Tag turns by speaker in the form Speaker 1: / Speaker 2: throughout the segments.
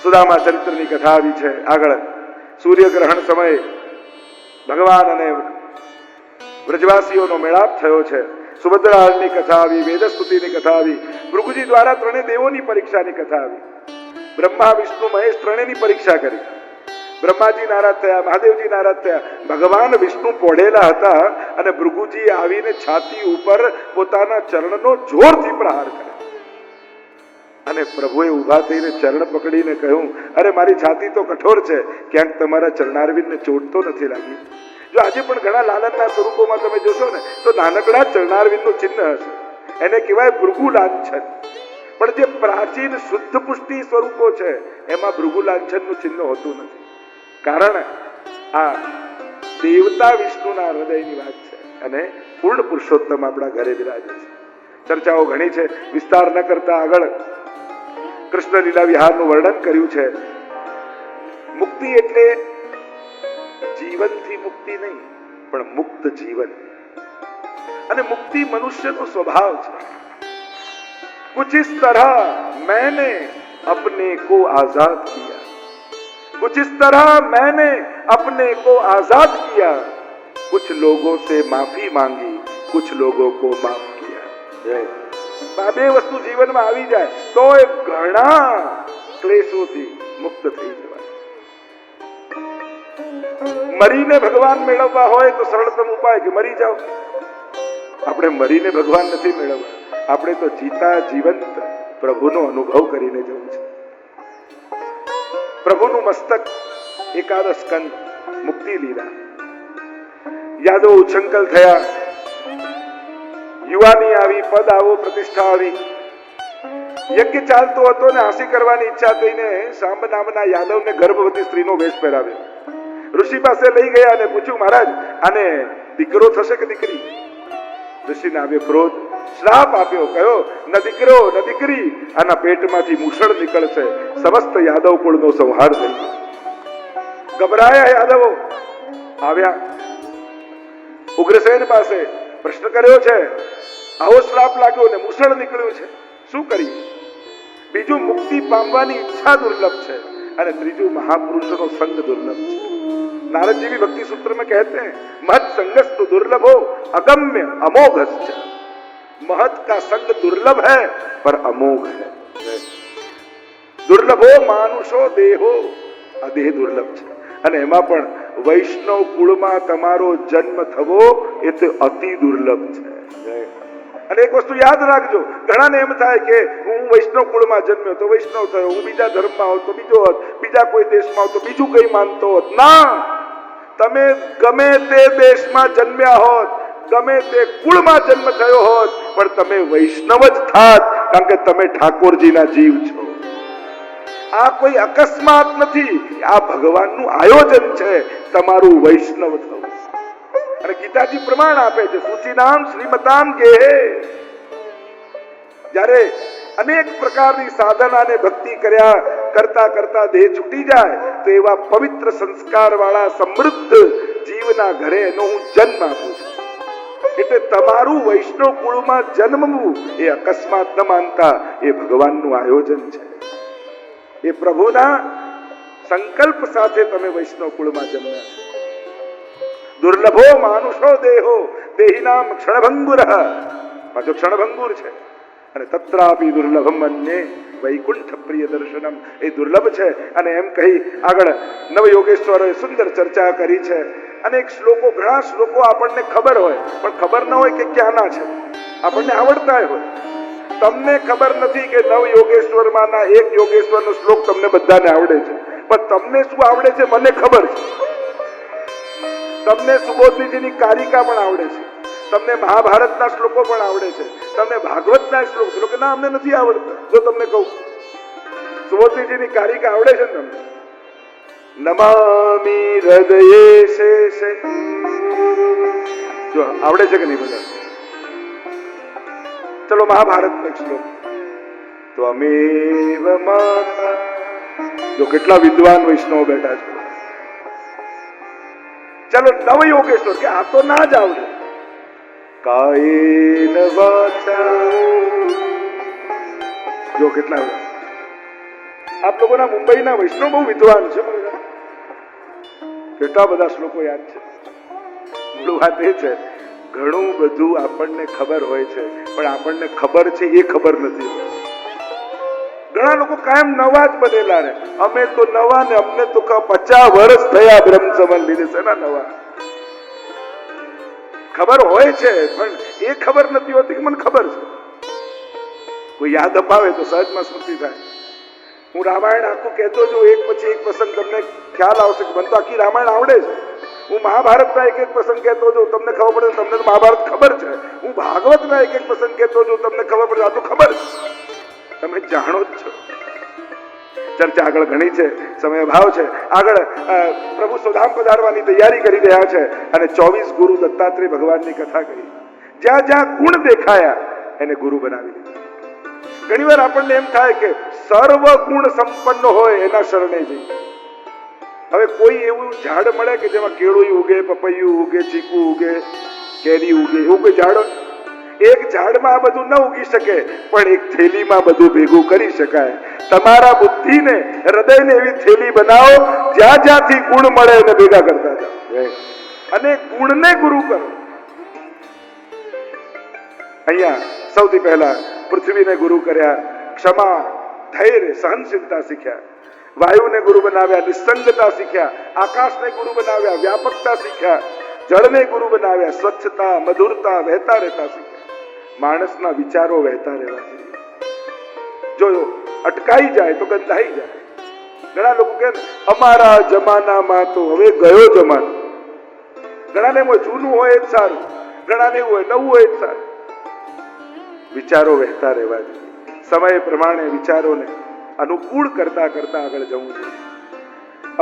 Speaker 1: સુદામા ચરિત્રની કથા આવી છે. આગળ સૂર્યગ્રહણ સમયે ભગવાન અને વ્રજવાસીઓનો મેળાપ થયો છે. સુભદ્રાની કથા આવી, વેદસ્તુતિની કથા આવી, ભૃગુજી દ્વારા ત્રણેય દેવોની પરીક્ષાની કથા આવી. બ્રહ્મા વિષ્ણુ મહેશ ત્રણેયની પરીક્ષા કરી. બ્રહ્માજી નારાજ થયા, મહાદેવજી નારાજ થયા. ભગવાન વિષ્ણુ પોઢેલા હતા અને ભૃગુજી આવીને છાતી ઉપર પોતાના ચરણનો જોરથી પ્રહાર કર્યો અને પ્રભુએ ઉભા થઈને ચરણ પકડીને કહ્યું, અરે મારી છાતી તો કઠોર છે, ક્યાંક તમારા ચરણારવિંદને ચોટ તો નથી લાગી? જો આજે પણ ઘણા લાલનના સ્વરૂપોમાં તમે જોશો ને તો નાનકડા ચરણારવિંદનું ચિહ્ન હશે. એને કહેવાય ભૃગુ લાંછન. પણ જે પ્રાચીન શુદ્ધ પુષ્ટિ સ્વરૂપો છે એમાં ભૃગુ લાંછનનું ચિહ્ન હોતું નથી. કારણ આ દેવતા વિષ્ણુના હૃદયની વાત છે અને પૂર્ણ પુરુષોત્તમ આપણા ઘરે બિરાજે છે. ચર્ચાઓ ઘણી છે, વિસ્તાર ન કરતા આગળ કૃષ્ણ લીલા વિહારનું વર્ણન કર્યું છે. મુક્તિ એટલે જીવનથી મુક્તિ નહીં, પણ મુક્ત જીવન. અને મુક્તિ મનુષ્યનો સ્વભાવ છે. कुछ इस तरह मैंने अपने को आजाद किया, कुछ इस तरह मैंने अपने को आजाद किया, कुछ लोगों से माफी मांगी, कुछ लोगों को माफ किया. આ બે વસ્તુ જીવનમાં આવી જાય તો એ ઘણા ક્લેશોથી મુક્ત થઈ જવાય. મરીને ભગવાન મેળવવા હોય તો સરળતમ ઉપાય કે મરી જાઓ. આપણે મરીને ભગવાન નથી મેળવવા, આપણે તો જીતા જીવંત પ્રભુનો અનુભવ કરીને જવું છે. પ્રભુનું મસ્તક એકાદશ સ્કંદ મુક્તિ લીધા. યાદો ઉચ્છંકલ થયા, યુવાની આવી, પદ આવો, પ્રતિષ્ઠા આવી. યજ્ઞ ચાલતો હતો ને હાંસી કરવાની ઈચ્છા થઈને સાંબ નામના યાદવને ગર્ભવતી સ્ત્રીનો વેશ પહેરાવ્યો. ઋષિ પાસે લઈ ગયા અને પૂછ્યું, મહારાજ આને દીકરો થશે કે દીકરી? ઋષિને આવ્યો ક્રોધ, શ્રાપ આપ્યો, કહ્યો ન દીકરો ન દીકરી, આના પેટમાંથી મૂષણ નીકળશે, સમસ્ત યાદવ કુળનો સંહાર થઈ. ગભરાયા યાદવો આવ્યા ઉગ્રસેન પાસે, પ્રશ્ન કર્યો છે, આવો શ્રાપ લાગ્યો ને મૂષણ નીકળ્યું છે, શું કરીએ? બીજું મુક્તિ પામવાની ઈચ્છા દુર્લભ છે અને ત્રીજું મહાપુરુષોનો સંગ દુર્લભ છે. नारद जी भी भक्ति सूत्र में कहते हैं, महत संगस्तु दुर्लभो अगम्य अमोघश्च. महत का संग दुर्लभ है पर अमोघ है. दुर्लभो मानुषो देहो, આ દેહ દુર્લભ છે. અને એમાં પણ વૈષ્ણવ કુળમાં તમારો જન્મ થવો એ તો અતિ દુર્લભ છે. અને એક વસ્તુ યાદ રાખજો, ઘણાને એમ થાય કે હું વૈષ્ણવ કુળમાં જન્મ્યો તો વૈષ્ણવ થયો, હું બીજા ધર્મમાં હોત તો બીજો હોત, બીજા કોઈ દેશમાં હોત તો બીજું કઈ માનતો હોત. ના, તમે ગમે તે દેશમાં જન્મ્યા હોત, ગમે તે કુળમાં જન્મ થયો હોત, પણ તમે વૈષ્ણવ જ થાત, કારણ કે તમે ઠાકોરજીના જીવ છો. આ કોઈ અકસ્માત નથી, આ ભગવાનનું આયોજન છે તમારું વૈષ્ણવ થવું. અને ગીતાજી પ્રમાણ આપે છે, સૂચિનામ શ્રીમતામ ગેહે. જ્યારે અનેક પ્રકારની સાધના અને ભક્તિ કર્યા કરતા કરતા દેહ છૂટી જાય તો એવા પવિત્ર સંસ્કાર વાળા સમૃદ્ધ જીવના ઘરે એનો હું જન્મ આપું છું. એટલે તમારું વૈષ્ણવ કુળમાં જન્મવું એ અકસ્માત ન માનતા, એ ભગવાનનું આયોજન છે. એ પ્રભુના સંકલ્પ સાથે તમે વૈષ્ણવ કુળમાં જન્મ્યા છો. દુર્લભો માનુષો દેહો દેહિનામ ક્ષણભંગુર. પાછો ક્ષણભંગુર છે. અને તત્રાપી દુર્લભમ અન્યે વૈકુંઠ પ્રિય દર્શનમ. એ દુર્લભ છે. અને એમ કહી આગળ નવયોગેશ્વરોએ સુંદર ચર્ચા કરી છે. અનેક શ્લોકો, ઘણા શ્લોકો આપણને ખબર હોય પણ ખબર ન હોય કે ક્યાંના છે. આપણને આવડતા હોય, તમને ખબર નથી કે નવ યોગેશ્વરમાંના એક યોગેશ્વરનો શ્લોક તમને બધાને આવડે છે. પણ તમને શું આવડે છે મને ખબર છે. તમને સુબોધજીની કારિકા પણ આવડે છે, તમને મહાભારતના શ્લોકો પણ આવડે છે, તમને ભાગવતના શ્લોક ના અમને નથી આવડતા. જો તમને કહું સુબોધજીની કારિકા આવડે છે ને તમને? નમામિ હૃદયે શેષે, જો આવડે છે કે નહીં બધા? ચલો મહાભારતનો એક શ્લોક, ત્વમેવ માતા. જો કેટલા વિદ્વાન વૈષ્ણવ બેઠા છે. ચલો નવ યોગેશ્વર કે આ તો ના જ આવડે. કાયેન વાચા, જો કેટલા આપ લોકોના મુંબઈના વૈષ્ણવ બહુ વિદ્વાન છે, કેટલા બધા શ્લોકો યાદ છે. મૂળ વાત એ છે, ઘણું બધું આપણને ખબર હોય છે, પણ આપણને ખબર છે એ ખબર નથી. ઘણા લોકો કાયમ નવા જ બનેલા રહે. અમે તો નવા ને અમને તો 50 વર્ષ થયા બ્રહ્મ સંબંધ લીધે છે ને નવા. ખબર હોય છે પણ એ ખબર નથી હોતી કે મને ખબર છે. કોઈ યાદ અપાવે તો સહજમાં સ્મૃતિ થાય. હું રામાયણ આખું કહેતો છું, એક પછી એક પ્રસંગ તમને ખ્યાલ આવશે કે મને તો આખી રામાયણ આવડે છે. હું મહાભારતના એક પ્રસંગ કહેતો છું, તમને ખબર પડે તમને તો મહાભારત ખબર છે. હું ભાગવતના એક પ્રસંગ કહેતો છું, તમને ખબર પડે આ તો ખબર છે. તમે જાણો જ છો. ચર્ચા આગળ ઘણી છે, સમય અભાવ છે. આગળ પ્રભુ સુદામ પધારવાની તૈયારી કરી રહ્યા છે અને 24 ગુરુ દત્તાત્રેય ભગવાનની કથા કરી. જ્યાં જ્યાં ગુણ દેખાયા એને ગુરુ બનાવી દીધા. ઘણી વાર આપણને એમ થાય કે સર્વ ગુણ સંપન્ન હોય એના શરણે જઈએ. હવે કોઈ એવું ઝાડ મળે કે જેમાં કેળું ઉગે, પપૈયું ઉગે, ચીકુ ઉગે, કેરી ઉગે, એવું કોઈ ઝાડ? એક ઝાડમાં આ બધું ન ઉગી શકે, પણ એક થેલીમાં બધું ભેગું કરી શકાય. તમારા બુદ્ધિને, હૃદયને એવી થેલી બનાવો જ્યાં જ્યાંથી ગુણ મળે એને ભેગા કરતા જાઓ અને ગુણને ગુરુ કરો. અહીંયા સૌથી પહેલા પૃથ્વીને ગુરુ કર્યા, ક્ષમા, ધૈર્ય, સહનશીલતા શીખ્યા. વાયુને ગુરુ બનાવ્યા, નિસ્સંગતા શીખ્યા. આકાશને ગુરુ બનાવ્યા, વ્યાપકતા શીખ્યા. જળને ગુરુ બનાવ્યા, સ્વચ્છતા, મધુરતા, વહેતા રહેતા શીખ્યા. માણસના વિચારો વહેતા રહેવા જોઈએ. જો અટકાઈ જાય તો ગંધાઈ જાય. ઘણા લોકો કહે અમારા જમાનામાં તો હવે ગયો જમાનો. ઘણાને એમ હોય જૂનું હોય જ સારું, ઘણાને એવું હોય નવું હોય જ સારું. વિચારો વહેતા રહેવા જોઈએ. સમય પ્રમાણે વિચારોને અનુકૂળ કરતા કરતા આગળ જવું જોઈએ.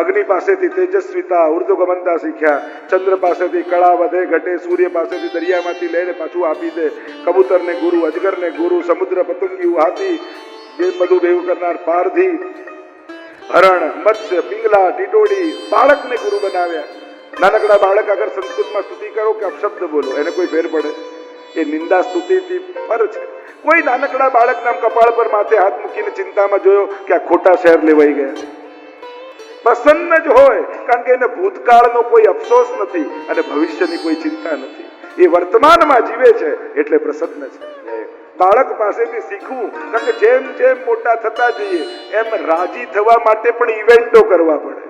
Speaker 1: અગ્નિ પાસેથી તેજસ્વીતા, ઉર્ધ્વગમનતા શીખ્યા. ચંદ્ર પાસેથી કળા વધે ઘટે, સૂર્ય પાસેથી દરિયામાંથી લઈને પાછું આપી દે. કબૂતરને ગુરુ, અજગરને ગુરુ, સમુદ્ર પતંગિયું, હાથી, જે બધું ભેગું કરનાર પારધી, હરણ, મત્સ્ય, પિંગલા, ટીટોડી, બાળકને ગુરુ બનાવ્યા. નાનકડા બાળક અગર સંસ્કૃતમાં સ્તુતિ કરો કે અપશબ્દ બોલો એને કોઈ ફેર પડે? એ નિંદા સ્તુતિથી પર છે. કોઈ નાનકડા બાળકના કપાળ પર માથે હાથ મૂકીને ચિંતામાં જોયો કે આ ખોટા શહેર લેવાઈ ગયા? પ્રસન્ન જ હોય, કારણ કે એને ભૂતકાળનો કોઈ અફસોસ નથી અને ભવિષ્યની કોઈ ચિંતા નથી. એ વર્તમાનમાં જીવે છે એટલે પ્રસન્ન છે. બાળક પાસેથી શીખવું, કારણ કે જેમ જેમ મોટા થતા જઈએ એમ રાજી થવા માટે પણ ઇવેન્ટો કરવા પડે.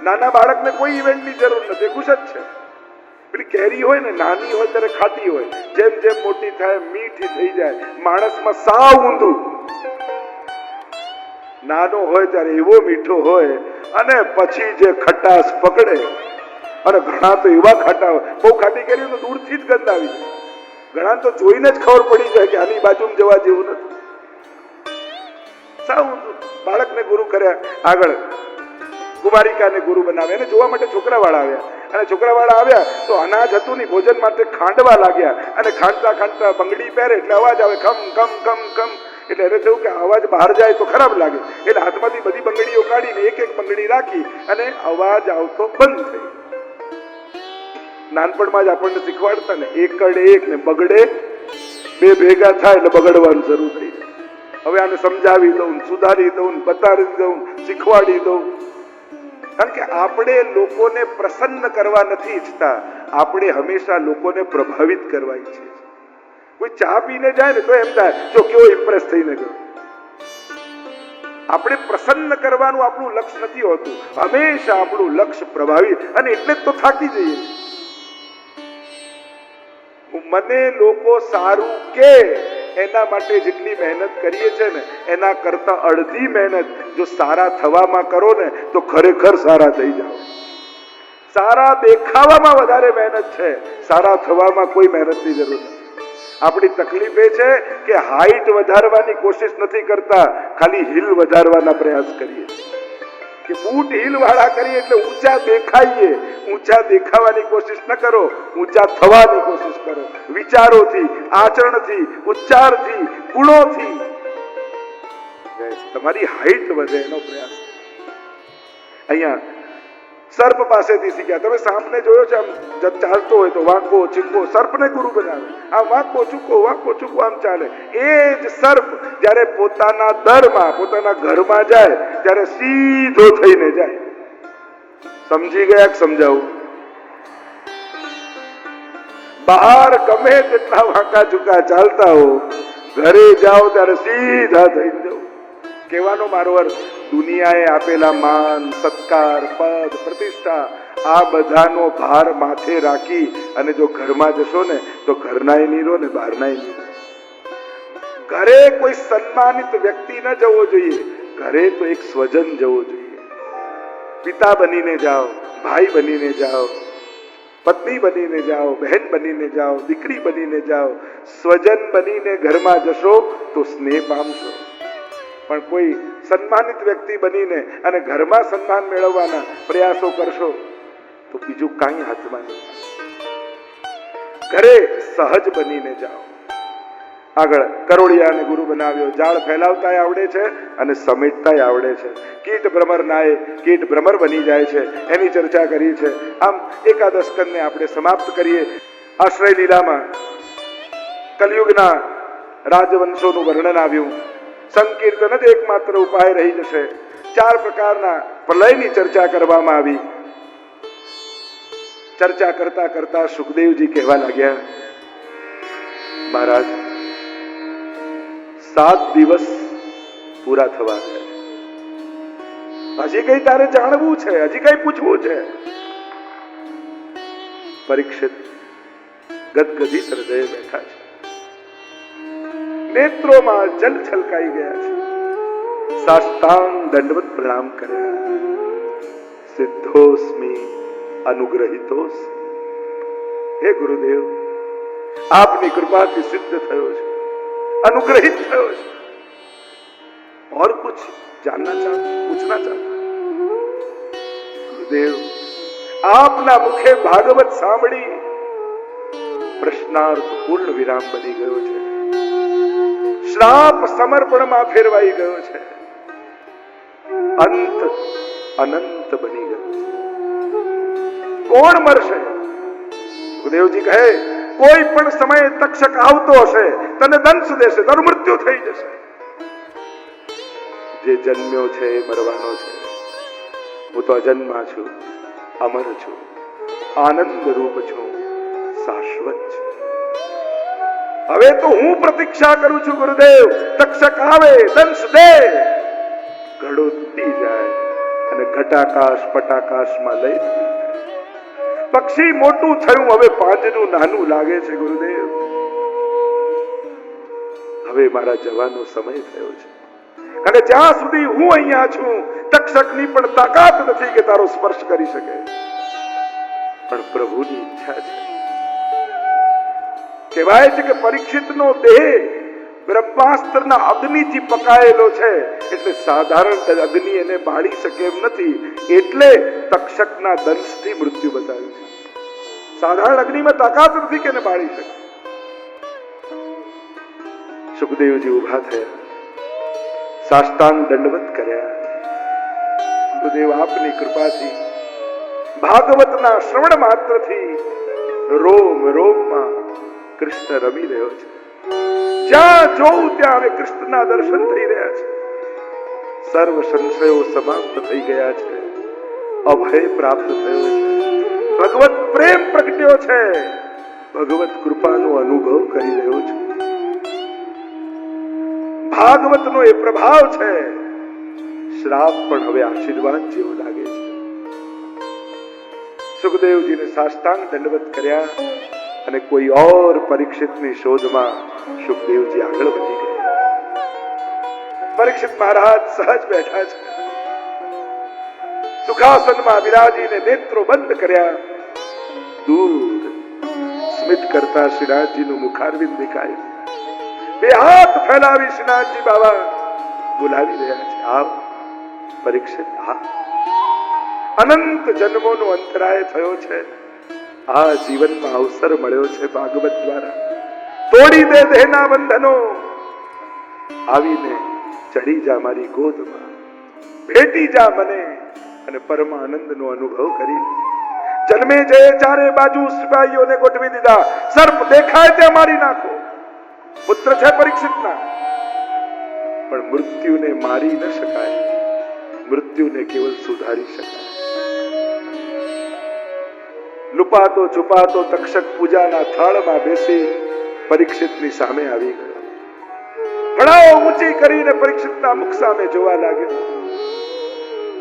Speaker 1: નાના બાળકને કોઈ ઇવેન્ટની જરૂર નથી, ખુશ જ છે. પેલી કેરી હોય ને, નાની હોય ત્યારે ખાટી હોય, જેમ જેમ મોટી થાય મીઠી થઈ જાય. માણસમાં સાવ ઊંધું. નાનો હોય ત્યારે એવો મીઠો હોય અને પછી જે ખટાશ પકડે, અને ઘણા તો એવા ખાટા હોય, બહુ ખાટી કેરી તો દૂરથી જ ગંધ આવી જાય. ઘણા તો જોઈને જ ખબર પડી જાય કે આની બાજુમાં જવા જેવું નથી. સાવ ઊંધું. બાળકને ગુરુ કર્યા. આગળ કુમારિકાને ગુરુ બનાવે. એને જોવા માટે છોકરાવાળા આવ્યા અને છોકરાવાળા આવ્યા તો અનાજ હતું નહીં, ભોજન માટે ખાંડવા લાગ્યા અને ખાંડતા ખાંડતા બંગડી પહેરે એટલે અવાજ આવે ખમ ખમ ખમ ખમ. એટલે એને થયું કે અવાજ બહાર જાય તો ખરાબ લાગે, એટલે હાથમાંથી બધી બંગડીઓ કાઢીને એક એક બંગડી રાખી અને અવાજ આવતો બંધ થઈ. નાનપણમાં જ આપણને શીખવાડતા ને, એકડ એક ને બગડે બે ભેગા થાય એટલે બગડવાનું શરૂ થઈ જાય. હવે આને સમજાવી દઉં, સુધારી દઉં, બતાવી દઉં, શીખવાડી દઉં. કારણ કે આપણે લોકોને પ્રસન્ન કરવા નથી ઈચ્છતા, આપણે હંમેશા લોકોને પ્રભાવિત કરવા ઈચ્છીએ છીએ. કોઈ ચા પીને જાય ને તો એમ થાય જો કેવો ઇમ્પ્રેસ થઈને ગયો. આપણે પ્રસન્ન કરવાનું આપણું લક્ષ્ય નથી હોતું, હંમેશા આપણું લક્ષ્ય પ્રભાવિત, અને એટલે જ તો થાકી જઈએ. મને લોકો સારું કે એના માટે જેટલી મહેનત કરીએ છે ને એના કરતા અડધી મહેનત જો સારા થવામાં કરો ને તો ખરેખર સારા થઈ જાઓ. સારા દેખાવામાં વધારે મહેનત છે, સારા થવામાં કોઈ મહેનતની જરૂર નથી. આપણી તકલીફ એ છે કે હાઈટ વધારવાની કોશિશ નથી કરતા, ખાલી હિલ વધારવાના પ્રયાસ કરીએ કે બૂટ હિલ વાળા કરીએ એટલે ઊંચા દેખાઈએ. ઊંચા દેખાવાની કોશિશ ન કરો, ઊંચા થવાની કોશિશ કરો. વિચારોથી, આચરણથી, ઉચ્ચારથી, ગુણોથી તમારી હાઈટ વધે એનો પ્રયાસ. અહીંયા સર્પ પાસેથી શીખ્યા. તમે સાપને જોયો છે, આમ ચાલતો હોય તો વાંકો ચીકો, સર્પને ગુરુ બનાવે. આ વાંકો ચૂકો આમ ચાલે. એ જ સર્પ જ્યારે પોતાના દરમાં, પોતાના ઘરમાં જાય ત્યારે સીધો થઈને જાય. સમજી ગયા કે સમજાવું? બહાર ગમે તેટલા વાંકા ચૂકા ચાલતા હો, ઘરે જાઓ ત્યારે સીધા થઈને જાઓ. કહેવાનો મારો અર્થ, દુનિયાએ આપેલા માન, સત્કાર, પદ, પ્રતિષ્ઠા, આ બધાનો ભાર માથે રાખી અને જો ઘરમાં જશો ને તો ઘરનાય નહીં રહો ને બહારનાય નહીં. ઘરે કોઈ સન્માનિત વ્યક્તિ ન જવો જોઈએ, ઘરે તો એક સ્વજન જવો જોઈએ. પિતા બનીને જાઓ, ભાઈ બનીને જાઓ, પત્ની બનીને જાઓ, બહેન બનીને જાઓ, દીકરી બનીને જાઓ. સ્વજન બનીને ઘરમાં જશો તો સ્નેહ પામશો. પણ કોઈ સન્માનિત વ્યક્તિ બનીને અને ઘરમાં સન્માન મેળવવાના પ્રયાસો કરશો તો બીજું કાંઈ હાથમાં નહીં. ઘરે સહજ બનીને જાઓ. આગળ કરોળિયાને ગુરુ બનાવ્યો. જાળ ફેલાવતાય આવડે છે અને સમેટતાય આવડે છે. કીટ ભ્રમર નાય, કીટ ભ્રમર બની જાય છે, એની ચર્ચા કરી છે. આમ એકાદશ સ્કંદને આપણે સમાપ્ત કરીએ. આશ્રય લીલામાં કલયુગના રાજવંશોનું વર્ણન આવ્યું. સંકીર્તન જ એકમાત્ર ઉપાય રહી જશે. 4 પ્રકારના પ્રલયની ચર્ચા કરવામાં આવી. ચર્ચા કરતા કરતા સુખદેવજી કહેવા લાગ્યા, મહારાજ 7 દિવસ પૂરા થવા છે. હજી કઈ તારે જાણવું છે, હજી કઈ પૂછવું છે? પરીક્ષિત ગદગદિત હૃદયે બેઠા છે. નેત્રોમાં જલ છલકાઈ ગયા છે. સાષ્ટાંગ દંડવત પ્રણામ કર્યા. સિદ્ધોસ્મિ અનુગ્રહિતોસ્મિ. હે ગુરુદેવ, આપની કૃપાથી સિદ્ધ થયો છે, अनुग्रहित થયો છે. और कुछ जानना चाहता, पूछना चाहता? गुरुदेव, आपना मुखे भागवत સાંભળી પ્રશ્નાર્થ પૂર્ણ વિરામ બની ગયો છે. શ્રાપ સમર્પણમાં ફેરવાઈ ગયો છે. અંત અનંત બની ગયો છે. કોણ મરશે? ગુરુદેવજી કહે, કોઈ પણ સમયે તક્ષક આવતો હશે, તને દંશ દેશે, તારું મૃત્યુ થઈ જશે. જે જન્મ્યો છે એ મરવાનો છે. હું તો અજન્મા છું, અમર છું, આનંદ રૂપ છું, શાશ્વત છું. હવે તો હું પ્રતીક્ષા કરું છું ગુરુદેવ, તક્ષક આવે, દંશ દે, ઘડો તૂટી જાય અને ઘટાકાશ પટાકાશમાં લઈ જાય. પક્ષી મોટું થયું, હવે પાંજરું નાનું લાગે છે ગુરુદેવ. હવે મારા જવાનો સમય થયો છે. અને જ્યાં સુધી હું અહીંયા છું, તક્ષકની પણ તાકાત નથી કે તારો સ્પર્શ કરી શકે. પણ પ્રભુની ઈચ્છા છે. કહેવાય છે કે પરીક્ષિતનો દેહ બ્રહ્માસ્ત્રના અગ્નિથી પકાયેલો છે, એટલે સાધારણ અગ્નિ એને બાળી શકે એમ નથી. એટલે તક્ષકના દંશથી મૃત્યુ બતાવ્યું છે. સાધારણ અગ્નિમાં તાકાત નથી કે એને બાળી શકે. સુખદેવજી ઉભા થયા, સાષ્ટાંગ દંડવત કર્યા. ગુરુદેવ, આપની કૃપાથી ભાગવતના શ્રવણ માત્રથી રોમ રોમમાં કૃષ્ણ રમી રહ્યો છે. જ્યાં જોઉં ત્યાં હવે કૃષ્ણના દર્શન થઈ રહ્યા છે. સર્વ સંશયો સમાપ્ત થઈ ગયા છે. અભય પ્રાપ્ત થયો છે. ભગવત પ્રેમ પ્રગટ્યો છે. ભગવત કૃપાનો અનુભવ કરી રહ્યો છું. ભાગવતનો એ પ્રભાવ છે. શ્રાપ પણ હવે આશીર્વાદ જેવો લાગે છે. સુખદેવજીને સાષ્ટાંગ દંડવત કર્યા અને કોઈ ઓર પરીક્ષિતની શોધમાં સુખદેવજી આગળ વધી ગયા. પરીક્ષિત મહારાજ સહજ બેઠા છે. સુખાસનમાં વિરાજીને નેત્રો બંધ કર્યા. દૂર સ્મિત કરતા શ્રીનાથજીનું મુખારવિંદ દેખાય. બે હાથ ફેલાવી શ્રીનાથજી બાબા બોલાવી રહ્યા છે, આવ પરીક્ષિત, આ અનંત જન્મોનો અંતરાય થયો છે. આ જીવનમાં અવસર મળ્યો છે ભાગવત દ્વારા. તોડી દે દેહના બંધનો, આવીને ચડી જા મારી ગોદમાં, ભેટી જા મને, અને પરમ આનંદનો અનુભવ કરી. જન્મે જે ચારે બાજુ સિપાહીઓને ગોઠવી દીધા, સર્પ દેખાય ત્યાં મારી નાખો. પુત્ર છે પરીક્ષિતના, પણ મૃત્યુને મારી ન શકાય, મૃત્યુને કેવલ સુધારી શકાય. લુપાતો છુપાતો તક્ષક પૂજાના થાળમાં બેસી પરીક્ષિતની સામે આવી ગયો. ભણાવો ઊંચી કરીને પરીક્ષિતના મુખ સામે જોવા લાગ્યો.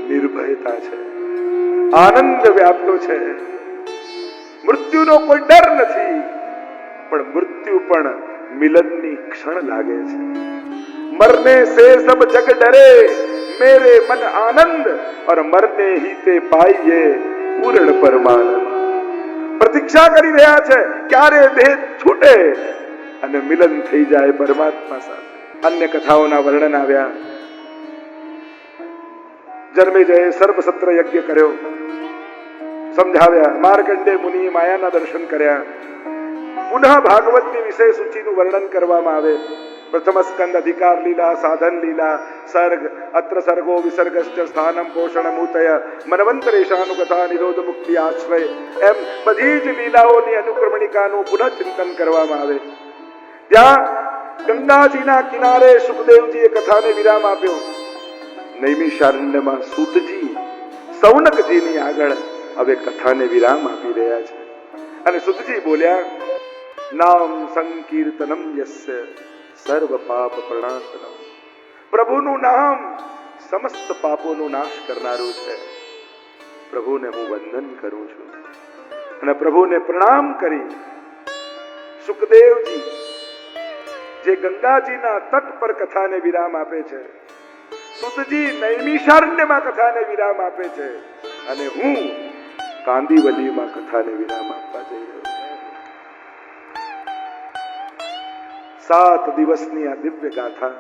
Speaker 1: નિર્ભયતા છે, આનંદ વ્યાપ્યો છે, મૃત્યુનો કોઈ ડર નથી, પણ મૃત્યુ પણ મિલનની ક્ષણ લાગે છે. મરને સે સબ જગ ડરે, મેરે મન આનંદ, और मरने ही ते पाइए पूर्ण परमानंद. પ્રતીક્ષા કરી રહ્યા છે ક્યારે દેહ છૂટે અને મિલન થઈ જાય પરમાત્મા સાથે. અન્ય કથાઓના વર્ણન આવ્યા. જન્મેજયે સર્પસત્ર યજ્ઞ કર્યો, સમજાવ્યા. માર્કંડે મુનિએ માયાના દર્શન કર્યા. પુનઃ ભાગવતની વિશેષ સૂચિનું વર્ણન કરવામાં આવે. પ્રથમ સ્કંદ અધિકાર લીલા, સાધન લીલા, સર્ગ, અત્ર સર્ગો વિસર્ગશ્ચ સ્થાનમ પોષણમ ઉતય, મનવંતરેશાનુકથા, નિરોધ મુક્તિ આશ્રય, એમ બધી જ લીલાઓની અનુક્રમણિકાનું પુનઃ ચિંતન કરવામાં આવે. ત્યાં ગંગાજીના કિનારે સુખદેવજીએ કથાને વિરામ આપ્યો. નૈમિષારણ્યમાં સૂતજી સૌનકજીની આગળ હવે કથાને વિરામ આપી રહ્યા છે. અને સૂતજી બોલ્યા, નામ સંકીર્તનમ યસ્ય સર્વ પાપ પ્રણાશનમ. પ્રભુનું નામ સમસ્ત પાપોનો નાશ કરનારું છે. પ્રભુને હું વંદન કરું છું. અને પ્રભુને પ્રણામ કરી સુખદેવજી જે ગંગાજીના તટ પર કથાને વિરામ આપે છે, સુતજી નૈમિષારણ્યમાં કથાને વિરામ આપે છે, અને હું કાંદીવલીમાં કથાને વિરામ આપવા જઈ રહ્યો છું. 7 દિવસની આ દિવ્ય ગાથા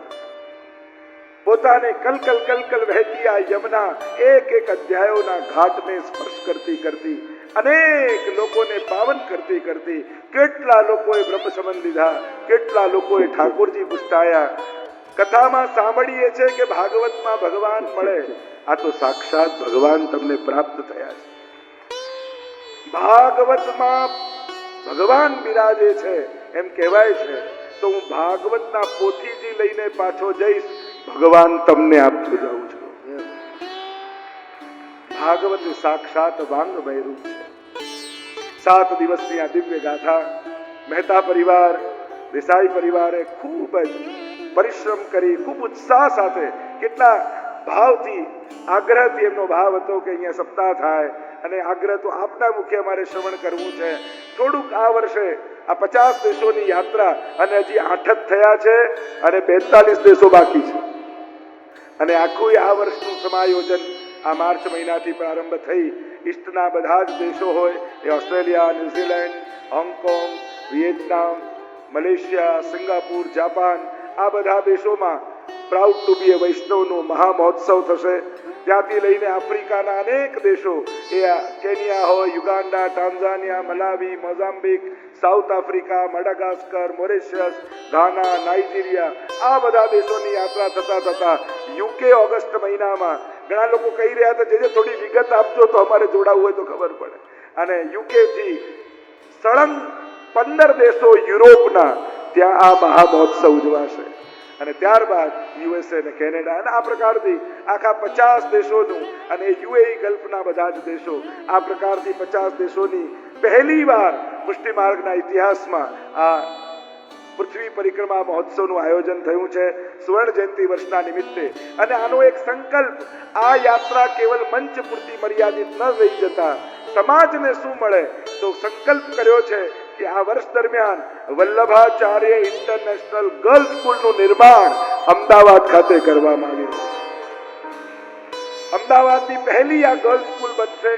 Speaker 1: પોતાને કલકલ કલકલ વહેતી આ યમુના એક એક અધ્યાયોના ઘાટને સ્પર્શ કરતી કરતી અનેક લોકોને પાવન કરતી કરતી કેટલા લોકોએ બ્રહ્મ સંબંધ લીધા, કેટલા લોકોએ ઠાકોરજી પુસ્તાયા. કથામાં સાંભળીએ છે કે ભાગવતમાં ભગવાન મળે, આ તો સાક્ષાત ભગવાન તમને પ્રાપ્ત થયા છે. ભાગવતમાં ભગવાન બિરાજે છે એમ કહેવાય છે. તો હું ભાગવતના પોથીજી લઈને પાછો જઈશ, ભગવાન તમને આપતો જાઉં છું. ભાગવત સાક્ષાત વાંગમય રૂપ છે. 7 દિવસની આ દિવ્ય ગાથા મહેતા પરિવાર, દેસાઈ પરિવારે ખૂબ જ પરિશ્રમ કરી, ખૂબ ઉત્સાહ સાથે, કેટલા ભાવથી, આગ્રહથી એમનો ભાવ હતો કે અહીંયા સપ્તાહ થાય, અને આગ્રહ તો આપના મુખે અમારે શ્રવણ કરવું છે. થોડુંક આ વર્ષે આ 50 દેશોની યાત્રા, અને હજી 8 જ થયા છે, અને 42 દેશો બાકી છે. અને આખું આ વર્ષનું સમાયોજન આ માર્ચ મહિનાથી પ્રારંભ થઈ. ઈસ્ટના બધા જ દેશો હોય, એ Australia, New Zealand, Hong Kong, Vietnam, Malaysia, Singapore, Japan, આ બધા દેશોમાં પ્રાઉડ ટુ બી એ વૈષ્ણવનો મહામહોત્સવ થશે. ત્યાંથી લઈને આફ્રિકાના અનેક દેશો, એ કેન્યા હોય, Uganda, Tanzania, Malawi, Mozambique, South Africa, Madagascar, Mauritius, Ghana, Nigeria, આ બધા દેશોની યાત્રા થતા થતા યુકે ઓગસ્ટ મહિનામાં. ઘણા લોકો કહી રહ્યા હતા જે થોડી વિગત આપજો તો અમારે જોડાવું હોય તો ખબર પડે. અને યુકેથી સળંગ 15 દેશો યુરોપના, ત્યાં આ મહામહોત્સવ ઉજવાશે. અને ત્યારબાદ યુએસએ અને કેનેડા, અને આ પ્રકારથી આખા 50 દેશોનું, અને યુએઈ ગલ્ફના બધા જ દેશો, આ પ્રકારથી 50 દેશોની પહેલી વાર પુષ્ટિ માર્ગના ઇતિહાસમાં આ પૃથ્વી પરિક્રમા મહોત્સવનું આયોજન થયું છે સુવર્ણ જયંતિ વર્ષના નિમિત્તે. અને આનો એક સંકલ્પ, આ યાત્રા કેવલ મંચ પૂરતી મર્યાદિત ન રહી જતા સમાજને શું મળે, તો સંકલ્પ કર્યો છે કે આ વર્ષ દરમિયાન વલ્લભાચાર્ય ઇન્ટરનેશનલ ગર્લ્સ સ્કૂલનું નિર્માણ અમદાવાદ ખાતે કરવામાં આવ્યું. અમદાવાદની પહેલી આ ગર્લ્સ સ્કૂલ બનશે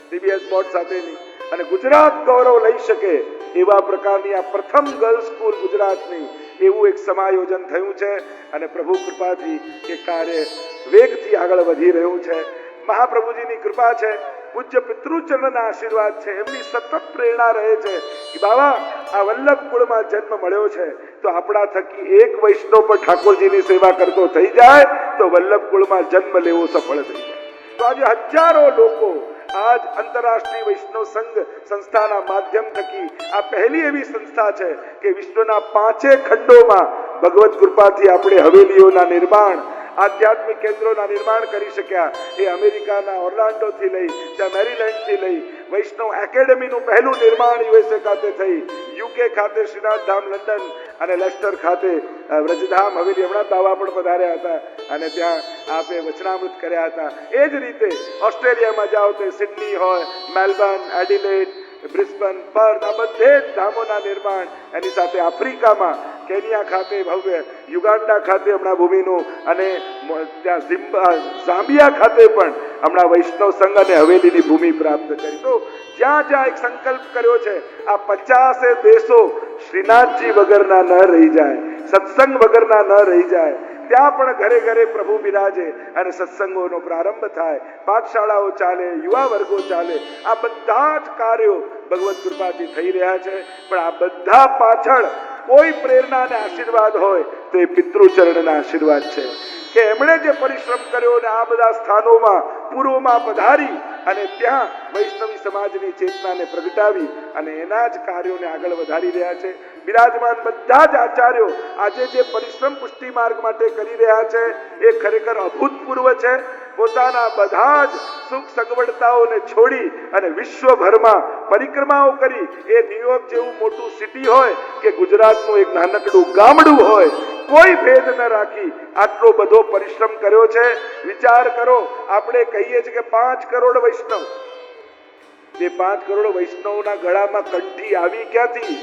Speaker 1: સીબીએસ બોર્ડ સાથેની, અને ગુજરાત ગૌરવ લઈ શકે એવા પ્રકારની આ પ્રથમ ગર્લ્સ સ્કૂલ ગુજરાતની, એવું એક સમાયોજન થયું છે. અને પ્રભુ કૃપાથી એ કાર્ય વેગથી આગળ વધી રહ્યું છે. મહાપ્રભુજીની કૃપા છે, પૂજ્ય પિતૃચરણના આશીર્વાદ છે, એમની સતત પ્રેરણા રહે છે કે બાબા આ વલ્લભ કુળમાં જન્મ મળ્યો છે, તો આપણા થકી એક વૈષ્ણવ પર ઠાકોરજીની સેવા કરતો થઈ જાય તો વલ્લભ કુળમાં જન્મ લેવો સફળ થઈ જાય. તો તો આજે હજારો લોકો આજ આંતરરાષ્ટ્રીય વૈષ્ણવ સંઘ સંસ્થાના માધ્યમ થકી આ પહેલી એવી સંસ્થા છે કે વિશ્વના 5 ખંડોમાં ભગવત કૃપાથી આપણે હવેલીઓના નિર્માણ, આધ્યાત્મિક કેન્દ્રોના નિર્માણ કરી શક્યા. એ અમેરિકાના ઓર્લાન્ડોથી લઈ, ત્યાં મેરીલેન્ડથી લઈ વૈષ્ણવ એકેડેમીનું પહેલું નિર્માણ યુએસએ ખાતે થઈ, યુકે ખાતે શ્રીનાથ ધામ લંડન અને લેસ્ટર ખાતે વ્રજધામ હવેલી, હમણાં બાવા પણ પધાર્યા હતા અને ત્યાં આપે વચનામૃત કર્યા હતા. એ જ રીતે ઓસ્ટ્રેલિયામાં જાઓ તો સિડની હોય, મેલબર્ન, એડિલેડ, બ્રિસ્બન, પર્થ, આ બધે જ ધામોના નિર્માણ. એની સાથે આફ્રિકામાં કેન્યા ખાતે ભવ્ય, યુગાન્ડા ખાતે હમણાં ભૂમિનું અને ત્યાં ઝામ્બિયા ખાતે પણ હમણાં વૈષ્ણવ સંઘ અને હવેલીની ભૂમિ પ્રાપ્ત કરી. તો જ્યાં જ્યાં એક સંકલ્પ કર્યો છે આ 50 દેશો શ્રીનાથજી વગરના ન રહી જાય, સત્સંગ વગરના ન રહી જાય, ત્યાં પણ ઘરે ઘરે પ્રભુ બિરાજે અને સત્સંગોનો પ્રારંભ થાય, પાઠશાળાઓ ચાલે, યુવા વર્ગો ચાલે. આ બધા જ કાર્યો ભગવત કૃપાથી થઈ રહ્યા છે. પણ આ બધા પાછળ કોઈ પ્રેરણા અને આશીર્વાદ હોય તો એ પિતૃચરણના આશીર્વાદ છે કે એમણે જે પરિશ્રમ કર્યો અને આ બધા સ્થાનોમાં પૂર્વમાં પધારી અને ત્યાં વૈષ્ણવી સમાજની ચેતનાને પ્રગટાવી અને એના જ કાર્યોને આગળ વધારી રહ્યા છે. બિરાજમાન બધા જ આચાર્યો આજે જે પરિશ્રમ પુષ્ટિ માર્ગ માટે કરી રહ્યા છે એ ખરેખર અભૂતપૂર્વ છે. પોતાના બધા જ સુખ સગવડતાઓને છોડી અને વિશ્વભરમાં પરિક્રમાઓ કરી, એ ન્યુયોર્ક જેવું મોટું સિટી હોય કે ગુજરાતનું એક નાનકડું ગામડું હોય, કોઈ ભેદ ન રાખી આટલો બધો પરિશ્રમ કર્યો છે. વિચાર કરો, આપણે કહીએ છીએ કે 5 કરોડ વૈષ્ણવ, તે 5 કરોડ વૈષ્ણવના ગળામાં કંઠી આવી ક્યાંથી?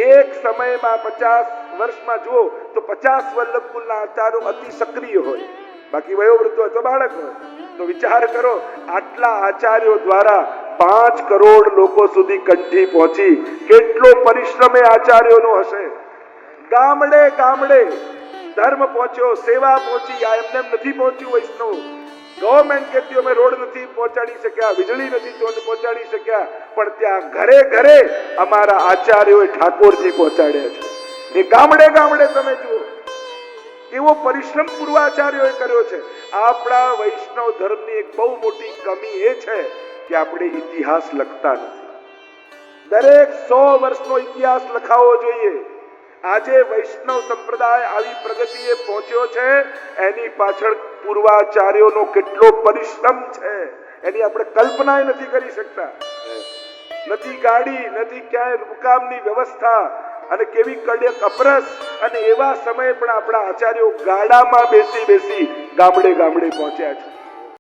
Speaker 1: એક સમયમાં 50 વર્ષમાં જુઓ તો 50 વલ્લભકુલના આચાર્યો અતિ સક્રિય હોય, બાકી વયોવૃદ્ધ હોય તો બાળક હોય. તો વિચાર કરો, આટલા આચાર્યો દ્વારા 5 કરોડ લોકો સુધી કંઠી પહોંચી, કેટલો પરિશ્રમ એ આચાર્યોનો હશે. ગામડે ગામડે ધર્મ પહોંચ્યો, સેવા પહોંચી. આ એમને નથી પહોંચ્યું વૈષ્ણવ. ગવર્મેન્ટ કહેતી અમે રોડ નથી પહોંચાડી શક્યા, વીજળી નથી પહોંચાડી શક્યા, પણ ત્યાં ઘરે ઘરે અમારા આચાર્યોએ ઠાકોરજી પહોંચાડ્યા છે. એ ગામડે ગામડે તમે જુઓ એવો પરિશ્રમ પૂર્વાચાર્યોએ કર્યો છે. આપણા વૈષ્ણવ ધર્મની એક બહુ મોટી કમી એ છે કે આપણે ઇતિહાસ લખતા નથી. દરેક 100 વર્ષનો ઇતિહાસ લખાવો જોઈએ. આજે વૈષ્ણવ સંપ્રદાય આવી પ્રગતિએ પહોંચ્યો છે, એની પાછળ પૂર્વાચાર્યોનો કેટલો પરિશ્રમ છે એની આપણે કલ્પના નથી કરી શકતા. નથી ગાડી, નથી ક્યાંય મુકામની વ્યવસ્થા, અને કેવી કડક અપરસ, અને એવા સમયે પણ આપણા આચાર્યો ગાડામાં બેસી બેસી ગામડે ગામડે પહોંચ્યા છે.